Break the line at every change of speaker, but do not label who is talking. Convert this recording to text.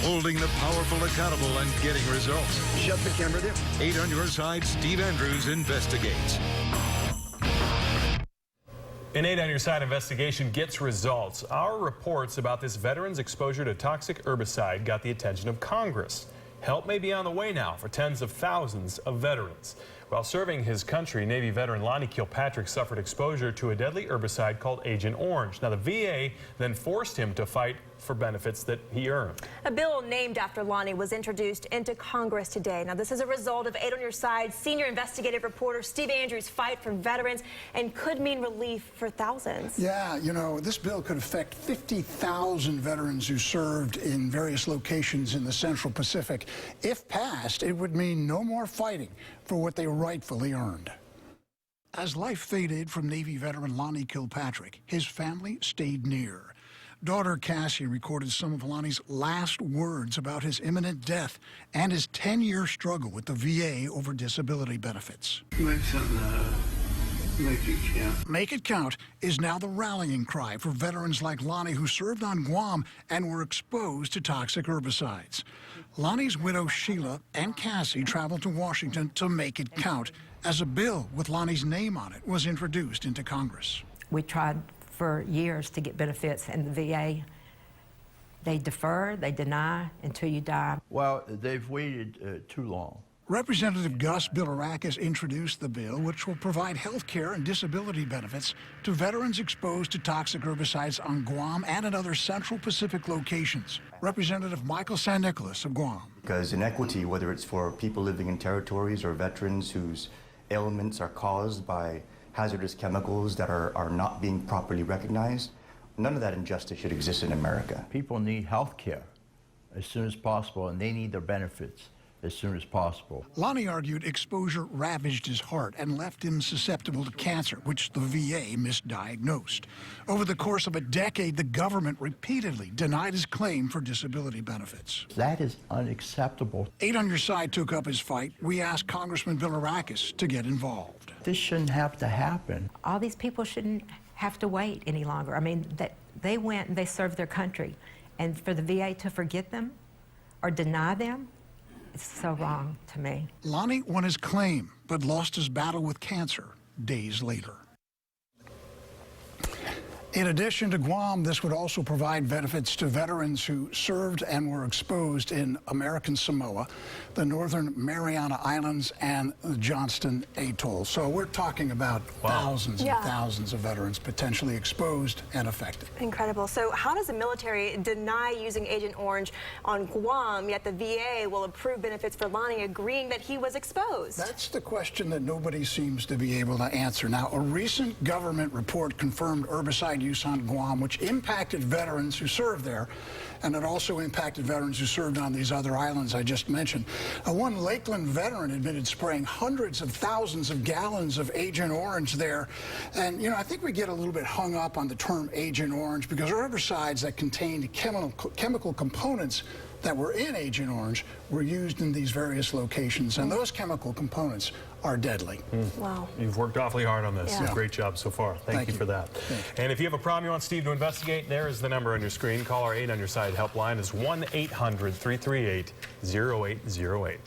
holding the powerful accountable and getting results.
Shut the camera there.
8 on Your Side, Steve Andrews investigates.
An 8 on Your Side investigation gets results. Our reports about this veteran's exposure to toxic herbicide got the attention of Congress. Help may be on the way now for tens of thousands of veterans. While serving his country, Navy veteran Lonnie Kilpatrick suffered exposure to a deadly herbicide called Agent Orange. Now, the VA then forced him to fight for benefits that he earned.
A bill named after Lonnie was introduced into Congress today. Now, this is a result of 8 on Your Side senior investigative reporter Steve Andrews' fight for veterans and could mean relief for thousands.
Yeah, you know, this bill could affect 50,000 veterans who served in various locations in the Central Pacific. If passed, it would mean no more fighting for what they rightfully earned. As life faded from Navy veteran Lonnie Kilpatrick, his family stayed near. Daughter Cassie recorded some of Lonnie's last words about his imminent death and his 10-year struggle with the VA over disability benefits.
Make something make it count.
Make it count is now the rallying cry for veterans like Lonnie who served on Guam and were exposed to toxic herbicides. Lonnie's widow Sheila and Cassie traveled to Washington to make it count as a bill with Lonnie's name on it was introduced into Congress.
We tried for years to get benefits, and the VA, they defer, they deny until you die.
Well, they've waited too long.
Representative Gus Bilirakis introduced the bill, which will provide health care and disability benefits to veterans exposed to toxic herbicides on Guam and in other Central Pacific locations. Representative Michael San Nicolas of Guam.
Because inequity, whether it's for people living in territories or veterans whose ailments are caused by hazardous chemicals that are not being properly recognized, none of that injustice should exist in America.
People need health care as soon as possible, and they need their benefits as soon as possible.
Lonnie argued exposure ravaged his heart and left him susceptible to cancer, which the VA misdiagnosed. Over the course of a decade, the government repeatedly denied his claim for disability benefits.
That is unacceptable.
8 on Your Side took up his fight. We asked Congressman Bilirakis to get involved.
This shouldn't have to happen.
All these people shouldn't have to wait any longer. I mean, they went and they served their country, and for the VA to forget them or deny them, it's so wrong to me.
Lonnie won his claim, but lost his battle with cancer days later. In addition to Guam, this would also provide benefits to veterans who served and were exposed in American Samoa, the Northern Mariana Islands, and the Johnston Atoll. So we're talking about thousands and thousands of veterans potentially exposed and affected.
Incredible. So how does the military deny using Agent Orange on Guam, yet the VA will approve benefits for Lonnie, agreeing that he was exposed?
That's the question that nobody seems to be able to answer. Now, a recent government report confirmed herbicide use on Guam, which impacted veterans who served there, and it also impacted veterans who served on these other islands I just mentioned. One Lakeland veteran admitted spraying hundreds of thousands of gallons of Agent Orange there. And, you know, I think we get a little bit hung up on the term Agent Orange because herbicides that contained chemical components that were in Agent Orange were used in these various locations, and those chemical components are deadly.
Wow.
You've worked awfully hard on this.
Yeah.
Great job so far. Thank you for that. And if you have a problem you want Steve to investigate, there is the number on your screen. Call our 8 on Your Side helpline is 1-800-338-0808.